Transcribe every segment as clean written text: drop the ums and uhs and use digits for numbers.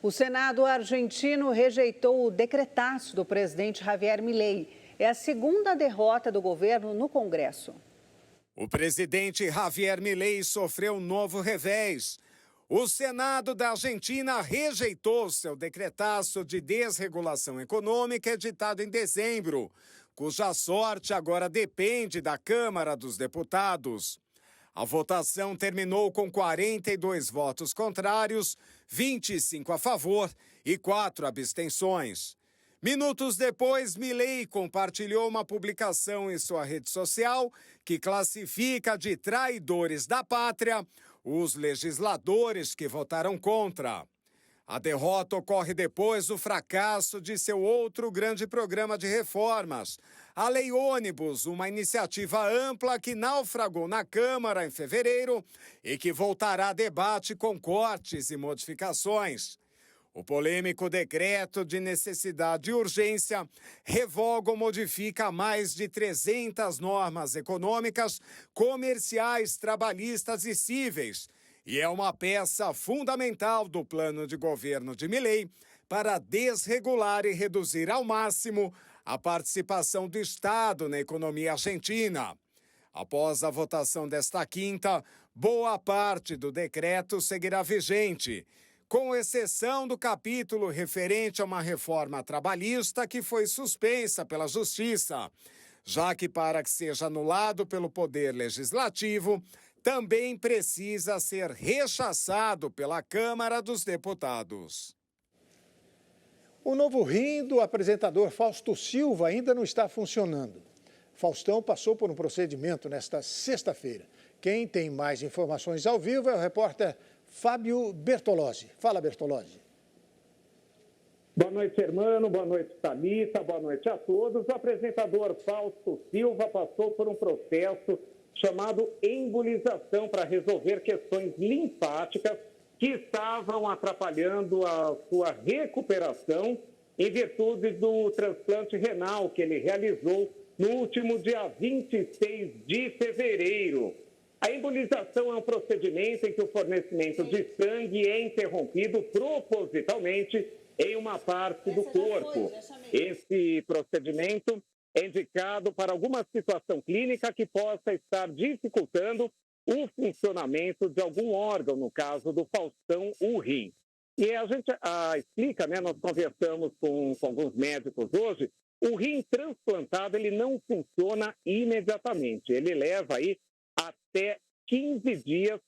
O Senado argentino rejeitou o decretaço do presidente Javier Milei. É a segunda derrota do governo no Congresso. O presidente Javier Milei sofreu um novo revés. O Senado da Argentina rejeitou seu decretaço de desregulação econômica editado em dezembro, cuja sorte agora depende da Câmara dos Deputados. A votação terminou com 42 votos contrários, 25 a favor e 4 abstenções. Minutos depois, Milei compartilhou uma publicação em sua rede social que classifica de traidores da pátria os legisladores que votaram contra. A derrota ocorre depois do fracasso de seu outro grande programa de reformas, a Lei Ônibus, uma iniciativa ampla que naufragou na Câmara em fevereiro e que voltará a debate com cortes e modificações. O polêmico decreto de necessidade e urgência revoga ou modifica mais de 300 normas econômicas, comerciais, trabalhistas e cíveis, e é uma peça fundamental do plano de governo de Milei para desregular e reduzir ao máximo a participação do Estado na economia argentina. Após a votação desta quinta, boa parte do decreto seguirá vigente, com exceção do capítulo referente a uma reforma trabalhista que foi suspensa pela Justiça, já que para que seja anulado pelo Poder Legislativo, também precisa ser rechaçado pela Câmara dos Deputados. O novo rim do apresentador Fausto Silva ainda não está funcionando. Faustão passou por um procedimento nesta sexta-feira. Quem tem mais informações ao vivo é o repórter Fábio Bertolozzi. Fala, Bertolozzi. Boa noite, Hermano. Boa noite, Thalita. Boa noite a todos. O apresentador Fausto Silva passou por um processo chamado embolização para resolver questões linfáticas que estavam atrapalhando a sua recuperação em virtude do transplante renal que ele realizou no último dia 26 de fevereiro. A embolização é um procedimento em que o fornecimento de sangue é interrompido propositalmente em uma parte do corpo. Esse procedimento é indicado para alguma situação clínica que possa estar dificultando o funcionamento de algum órgão, no caso do Faustão, o rim. E a gente explica, né? Nós conversamos com alguns médicos hoje, o rim transplantado ele não funciona imediatamente, ele leva aí até 15 dias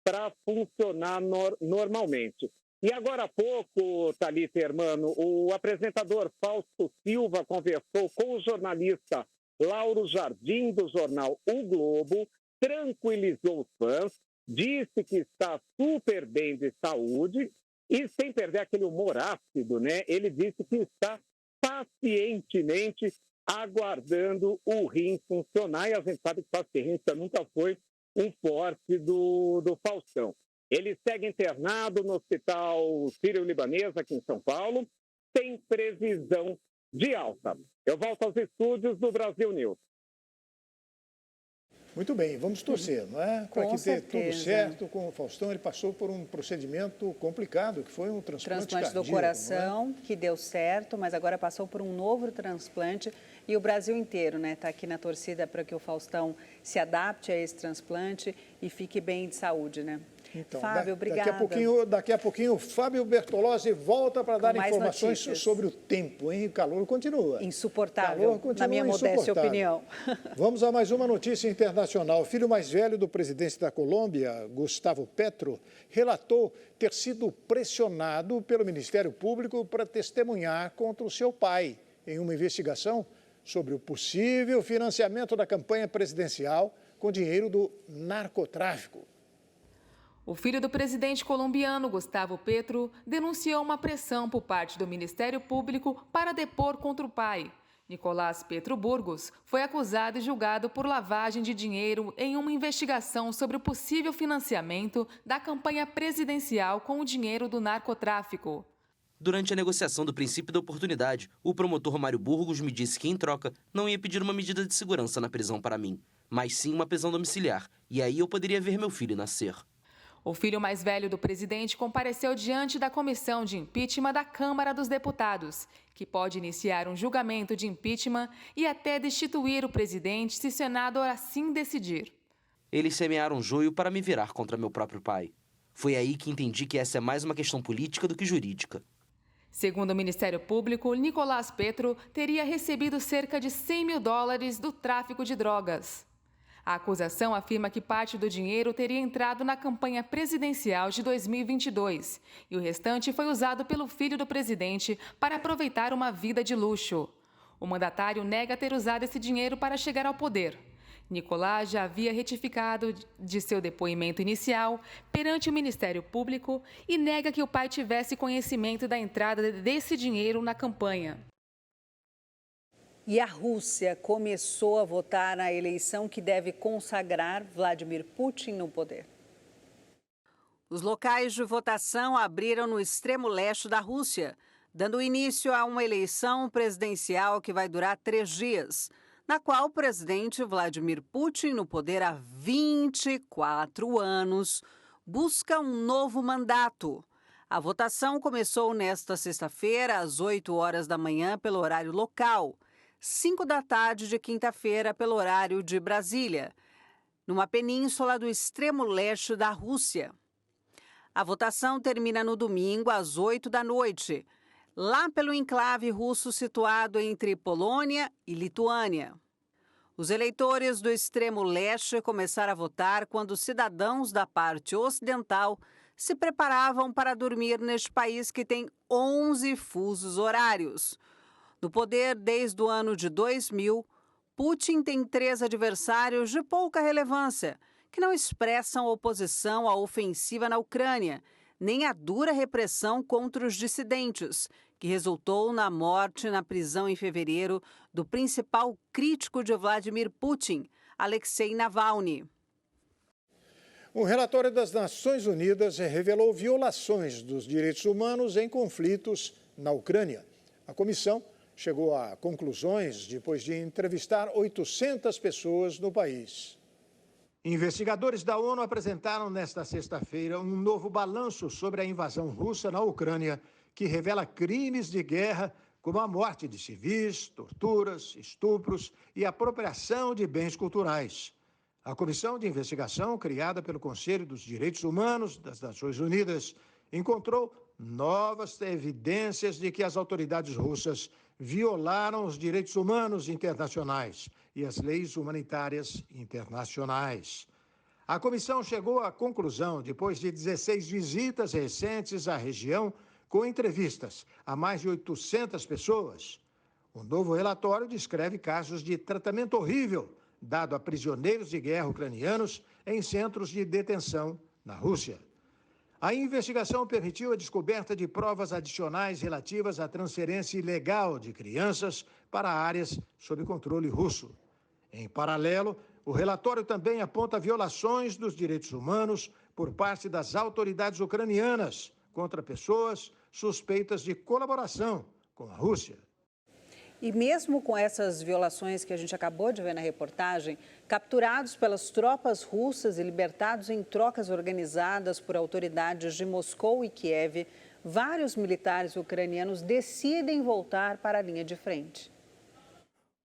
para funcionar normalmente. E agora há pouco, Thalita e Hermano, o apresentador Fausto Silva conversou com o jornalista Lauro Jardim, do jornal O Globo, tranquilizou os fãs, disse que está super bem de saúde e, sem perder aquele humor ácido, né, ele disse que está pacientemente aguardando o rim funcionar. E a gente sabe que paciência nunca foi um forte do Faustão. Ele segue internado no Hospital Sírio-Libanês, aqui em São Paulo, sem previsão de alta. Eu volto aos estúdios do Brasil News. Muito bem, vamos torcer, não é? Para que dê tudo certo com o Faustão. Ele passou por um procedimento complicado, que foi um transplante cardíaco, do coração, que deu certo, mas agora passou por um novo transplante. E o Brasil inteiro, né, está aqui na torcida para que o Faustão se adapte a esse transplante e fique bem de saúde, né? Então, Fábio, obrigada. Daqui a pouquinho, o Fábio Bertolozzi volta para dar informações notícias sobre o tempo, hein? O calor continua. Insuportável, calor continua, na minha modesta opinião. Vamos a mais uma notícia internacional. O filho mais velho do presidente da Colômbia, Gustavo Petro, relatou ter sido pressionado pelo Ministério Público para testemunhar contra o seu pai em uma investigação sobre o possível financiamento da campanha presidencial com dinheiro do narcotráfico. O filho do presidente colombiano, Gustavo Petro, denunciou uma pressão por parte do Ministério Público para depor contra o pai. Nicolás Petro Burgos foi acusado e julgado por lavagem de dinheiro em uma investigação sobre o possível financiamento da campanha presidencial com o dinheiro do narcotráfico. Durante a negociação do princípio da oportunidade, o promotor Mário Burgos me disse que, em troca, não ia pedir uma medida de segurança na prisão para mim, mas sim uma prisão domiciliar, e aí eu poderia ver meu filho nascer. O filho mais velho do presidente compareceu diante da comissão de impeachment da Câmara dos Deputados, que pode iniciar um julgamento de impeachment e até destituir o presidente se o Senado assim decidir. Eles semearam joio para me virar contra meu próprio pai. Foi aí que entendi que essa é mais uma questão política do que jurídica. Segundo o Ministério Público, Nicolás Petro teria recebido cerca de $100 mil do tráfico de drogas. A acusação afirma que parte do dinheiro teria entrado na campanha presidencial de 2022 e o restante foi usado pelo filho do presidente para aproveitar uma vida de luxo. O mandatário nega ter usado esse dinheiro para chegar ao poder. Nicolás já havia retificado de seu depoimento inicial perante o Ministério Público e nega que o pai tivesse conhecimento da entrada desse dinheiro na campanha. E a Rússia começou a votar na eleição que deve consagrar Vladimir Putin no poder. Os locais de votação abriram no extremo leste da Rússia, dando início a uma eleição presidencial que vai durar 3 dias, na qual o presidente Vladimir Putin, no poder há 24 anos, busca um novo mandato. A votação começou nesta sexta-feira, às 8 horas da manhã, pelo horário local, 5 da tarde de quinta-feira, pelo horário de Brasília, numa península do extremo leste da Rússia. A votação termina no domingo, às 8 da noite, lá pelo enclave russo situado entre Polônia e Lituânia. Os eleitores do extremo leste começaram a votar quando cidadãos da parte ocidental se preparavam para dormir neste país que tem 11 fusos horários. No poder desde o ano de 2000, Putin tem 3 adversários de pouca relevância, que não expressam oposição à ofensiva na Ucrânia, nem à dura repressão contra os dissidentes, que resultou na morte na prisão em fevereiro do principal crítico de Vladimir Putin, Alexei Navalny. Um relatório das Nações Unidas revelou violações dos direitos humanos em conflitos na Ucrânia. A comissão chegou a conclusões depois de entrevistar 800 pessoas no país. Investigadores da ONU apresentaram nesta sexta-feira um novo balanço sobre a invasão russa na Ucrânia, que revela crimes de guerra como a morte de civis, torturas, estupros e apropriação de bens culturais. A comissão de investigação, criada pelo Conselho dos Direitos Humanos das Nações Unidas, encontrou novas evidências de que as autoridades russas violaram os direitos humanos internacionais e as leis humanitárias internacionais. A comissão chegou à conclusão, depois de 16 visitas recentes à região, com entrevistas a mais de 800 pessoas. O novo relatório descreve casos de tratamento horrível dado a prisioneiros de guerra ucranianos em centros de detenção na Rússia. A investigação permitiu a descoberta de provas adicionais relativas à transferência ilegal de crianças para áreas sob controle russo. Em paralelo, o relatório também aponta violações dos direitos humanos por parte das autoridades ucranianas contra pessoas suspeitas de colaboração com a Rússia. E mesmo com essas violações que a gente acabou de ver na reportagem, capturados pelas tropas russas e libertados em trocas organizadas por autoridades de Moscou e Kiev, vários militares ucranianos decidem voltar para a linha de frente.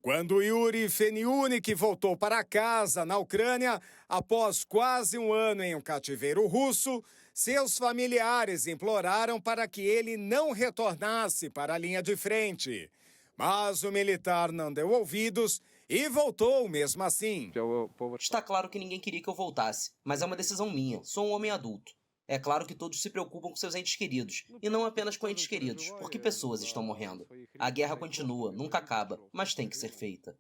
Quando Yuri Feniunik voltou para casa, na Ucrânia, após quase um ano em um cativeiro russo, seus familiares imploraram para que ele não retornasse para a linha de frente. Mas o militar não deu ouvidos e voltou mesmo assim. Está claro que ninguém queria que eu voltasse, mas é uma decisão minha. Sou um homem adulto. É claro que todos se preocupam com seus entes queridos, e não apenas com entes queridos, porque pessoas estão morrendo. A guerra continua, nunca acaba, mas tem que ser feita.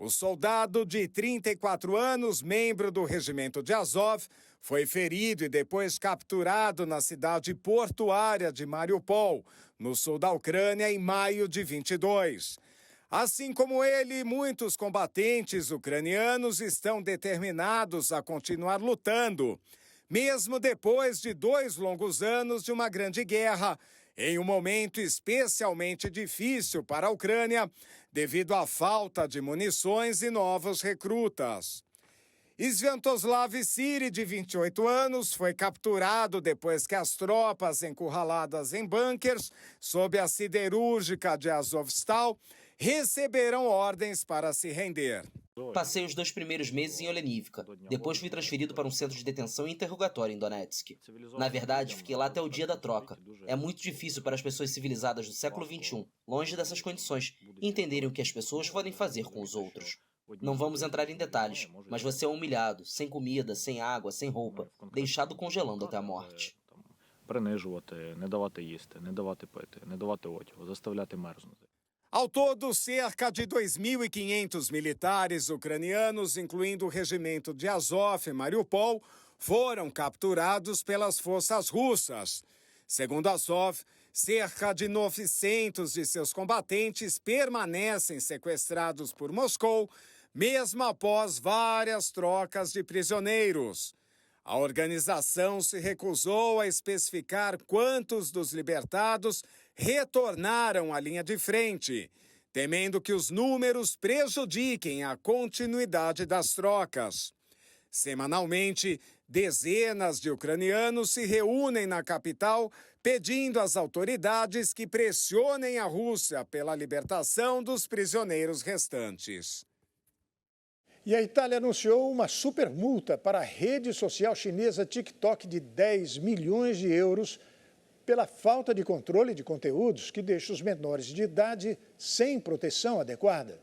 O soldado de 34 anos, membro do regimento de Azov, foi ferido e depois capturado na cidade portuária de Mariupol, no sul da Ucrânia, em maio de 22. Assim como ele, muitos combatentes ucranianos estão determinados a continuar lutando, mesmo depois de 2 longos anos de uma grande guerra, em um momento especialmente difícil para a Ucrânia, devido à falta de munições e novos recrutas. Sviatoslav Siri, de 28 anos, foi capturado depois que as tropas encurraladas em bunkers sob a siderúrgica de Azovstal receberam ordens para se render. Passei os 2 primeiros meses em Olenivka. Depois fui transferido para um centro de detenção e interrogatório em Donetsk. Na verdade, fiquei lá até o dia da troca. É muito difícil para as pessoas civilizadas do século XXI, longe dessas condições, entenderem o que as pessoas podem fazer com os outros. Não vamos entrar em detalhes, mas você é humilhado, sem comida, sem água, sem roupa, deixado congelando até a morte. Принижувати, не давати їсти, не давати пити, не давати одягу, заставляти мерзнути. Ao todo, cerca de 2.500 militares ucranianos, incluindo o regimento de Azov e Mariupol, foram capturados pelas forças russas. Segundo Azov, cerca de 900 de seus combatentes permanecem sequestrados por Moscou, mesmo após várias trocas de prisioneiros. A organização se recusou a especificar quantos dos libertados retornaram à linha de frente, temendo que os números prejudiquem a continuidade das trocas. Semanalmente, dezenas de ucranianos se reúnem na capital pedindo às autoridades que pressionem a Rússia pela libertação dos prisioneiros restantes. E a Itália anunciou uma super multa para a rede social chinesa TikTok de 10 milhões de euros pela falta de controle de conteúdos que deixa os menores de idade sem proteção adequada.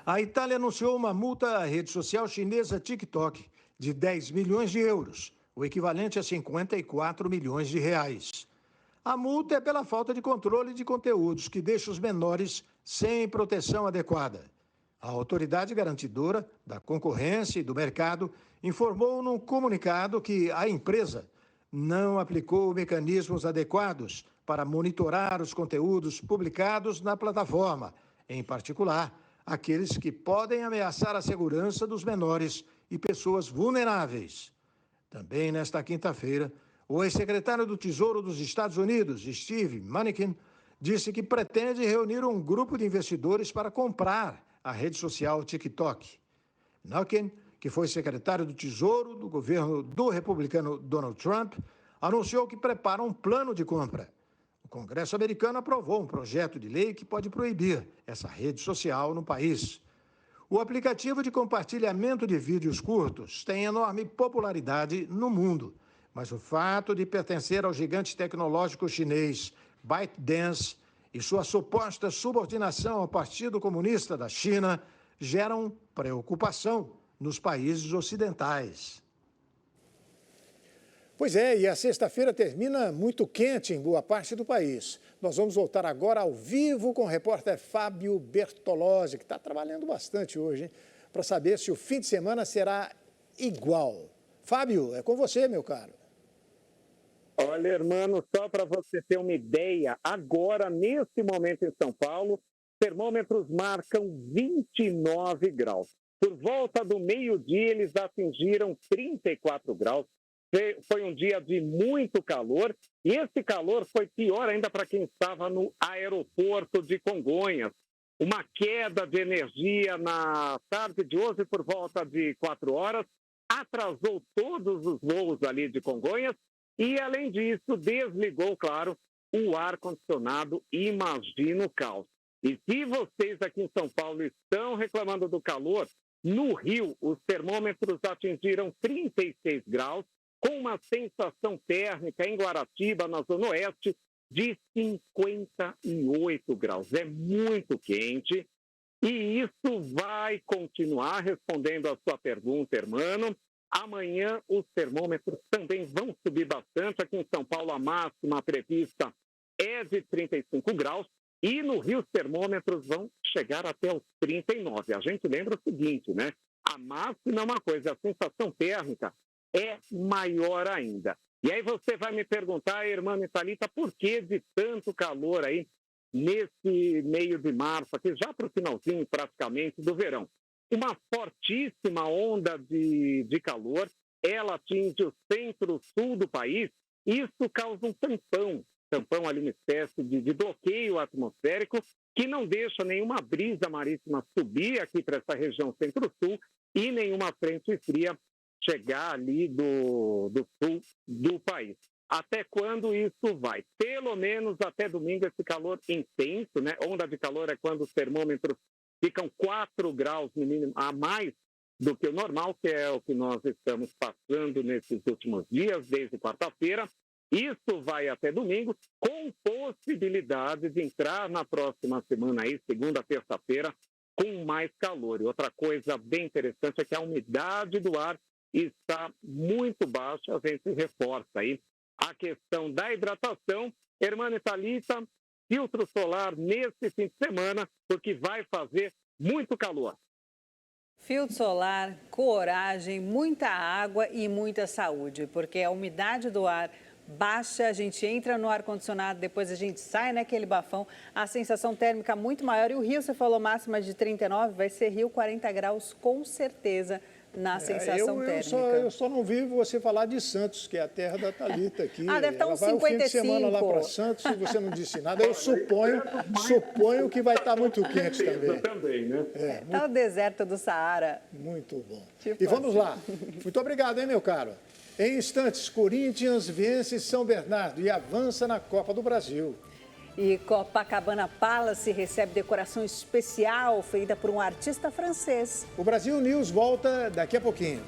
A Itália anunciou uma multa à rede social chinesa TikTok de 10 milhões de euros, o equivalente a 54 milhões de reais. A multa é pela falta de controle de conteúdos que deixa os menores sem proteção adequada. A autoridade garantidora da concorrência e do mercado informou num comunicado que a empresa não aplicou mecanismos adequados para monitorar os conteúdos publicados na plataforma, em particular, aqueles que podem ameaçar a segurança dos menores e pessoas vulneráveis. Também nesta quinta-feira, o ex-secretário do Tesouro dos Estados Unidos, Steve Mnuchin, disse que pretende reunir um grupo de investidores para comprar a rede social TikTok. Mnuchin, que foi secretário do Tesouro do governo do republicano Donald Trump, anunciou que prepara um plano de compra. O Congresso americano aprovou um projeto de lei que pode proibir essa rede social no país. O aplicativo de compartilhamento de vídeos curtos tem enorme popularidade no mundo, mas o fato de pertencer ao gigante tecnológico chinês ByteDance e sua suposta subordinação ao Partido Comunista da China geram preocupação nos países ocidentais. Pois é, e a sexta-feira termina muito quente em boa parte do país. Nós vamos voltar agora ao vivo com o repórter Fábio Bertolozzi, que está trabalhando bastante hoje, para saber se o fim de semana será igual. Fábio, é com você, meu caro. Olha, irmão, só para você ter uma ideia, agora, nesse momento em São Paulo, termômetros marcam 29 graus. Por volta do meio-dia, eles atingiram 34 graus. Foi um dia de muito calor e esse calor foi pior ainda para quem estava no aeroporto de Congonhas. Uma queda de energia na tarde de hoje por volta de 4 horas atrasou todos os voos ali de Congonhas e, além disso, desligou, claro, o ar-condicionado. Imagina o caos. E se vocês aqui em São Paulo estão reclamando do calor, no Rio os termômetros atingiram 36 graus, com uma sensação térmica em Guaratiba, na Zona Oeste, de 58 graus. É muito quente e isso vai continuar. Respondendo a sua pergunta, irmão. Amanhã os termômetros também vão subir bastante. Aqui em São Paulo a máxima prevista é de 35 graus e no Rio os termômetros vão chegar até os 39. A gente lembra o seguinte, né? A máxima é uma coisa, a sensação térmica é maior ainda. E aí você vai me perguntar, irmã Thalita, por que de tanto calor aí nesse meio de março, aqui já para o finalzinho praticamente do verão? Uma fortíssima onda de calor, ela atinge o centro-sul do país, isso causa um tampão ali, uma espécie de bloqueio atmosférico que não deixa nenhuma brisa marítima subir aqui para essa região centro-sul e nenhuma frente fria chegar ali do sul do país. Até quando isso vai? Pelo menos até domingo esse calor intenso, né? Onda de calor é quando os termômetros ficam 4 graus no mínimo a mais do que o normal, que é o que nós estamos passando nesses últimos dias, desde quarta-feira. Isso vai até domingo, com possibilidade de entrar na próxima semana, aí, segunda, terça-feira, com mais calor. E outra coisa bem interessante é que a umidade do ar está muito baixa, a gente reforça aí a questão da hidratação. Hermana e Thalita, filtro solar nesse fim de semana, porque vai fazer muito calor. Filtro solar, coragem, muita água e muita saúde, porque a umidade do ar baixa, a gente entra no ar-condicionado, depois a gente sai naquele bafão, a sensação térmica muito maior. E o Rio, você falou máxima de 39, vai ser Rio 40 graus com certeza na sensação térmica. Eu só não vi você falar de Santos, que é a terra da Thalita aqui. Deve estar uns 55. Ela vai o fim de semana lá para Santos e você não disse nada. Eu suponho que vai estar muito quente também. Também, né? Tá o deserto do Saara. Muito bom. Tipo E vamos assim. lá. Muito obrigado, hein, meu caro? Em instantes, Corinthians vence São Bernardo e avança na Copa do Brasil. E Copacabana Palace recebe decoração especial feita por um artista francês. O Brasil News volta daqui a pouquinho.